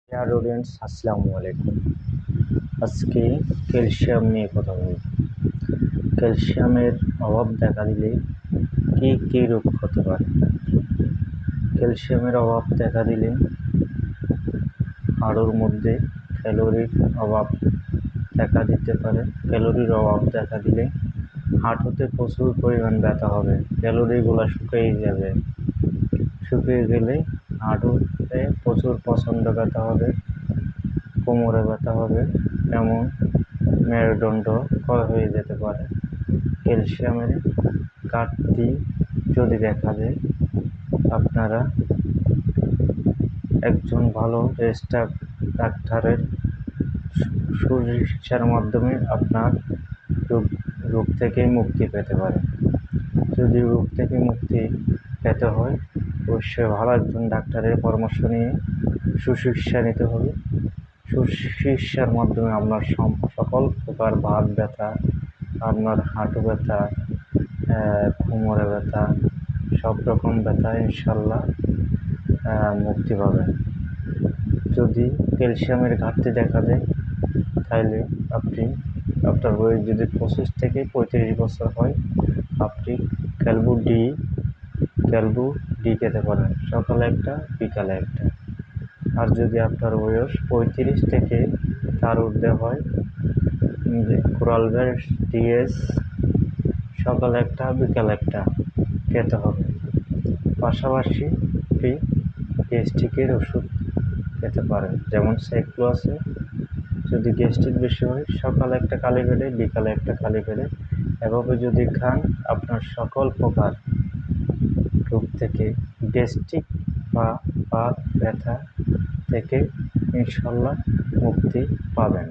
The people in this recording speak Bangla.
ডিয়ার অডিয়েন্স, আসসালামু আলাইকুম। আজকে ক্যালসিয়াম নিয়ে কথা বলব। ক্যালসিয়ামের অভাব দেখা দিলে কী কী রোগ হতে পারে? ক্যালসিয়ামের অভাব দেখা দিলে হাড়ের মধ্যে ক্যালোরির অভাব দেখা দিতে পারে। ক্যালোরির অভাব দেখা দিলে হাঁটুতে প্রচুর পরিমাণ ব্যথা হবে, ক্যালোরিগুলো শুকিয়ে যাবে। শুকিয়ে গেলে হাঁটুতে প্রচুর প্রচণ্ড ব্যথা হবে, কোমরে ব্যথা হবে, এমন মেরুদণ্ড ক্ষয় হয়ে যেতে পারে। ক্যালসিয়ামের ঘাটতি যদি দেখা দেয়, আপনারা একজন ভালো রেজিস্টার্ড ডাক্তারের সুচিকিৎসার মাধ্যমে আপনার রোগ থেকে মুক্তি পেতে পারেন। যদি রোগ থেকে মুক্তি পেতে হয়, অবশ্যই ভালো একজন ডাক্তারের পরামর্শ নিয়ে সুচিকিৎসা নিতে হবে। সুচিকিৎসার মাধ্যমে আপনার সকল প্রকার বাত ব্যথা, আপনার হাঁটু ব্যথা, কোমরে ব্যথা, সব রকম ব্যথা ইনশাল্লাহ মুক্তি পাবেন। যদি ক্যালসিয়ামের ঘাটতি দেখা দেয়, তাহলে আপনার বয়স যদি 25 থেকে 35 বছর হয়, আপনি ক্যালবু ডি খেতে পারেন, সকালে একটা বিকালে একটা। আর যদি আপনার বয়স 35 থেকে তার ঊর্ধ্বে হয়, কোরালভের ডিএস সকালে একটা বিকালে একটা খেতে হবে। পাশাপাশি আপনি গ্যাস্ট্রিকের ওষুধ খেতে পারেন, যেমন সাইক্লো আছে। যদি গ্যাস্ট্রিক বেশি হয়, সকালে একটা খালি পেটে, বিকালে একটা খালি পেটে এভাবে যদি খান, আপনার সকল প্রকার রোগ থেকে, গ্যাস্ট্রিক বা বাত ব্যথা থেকে ইনশাল্লাহ মুক্তি পাবেন।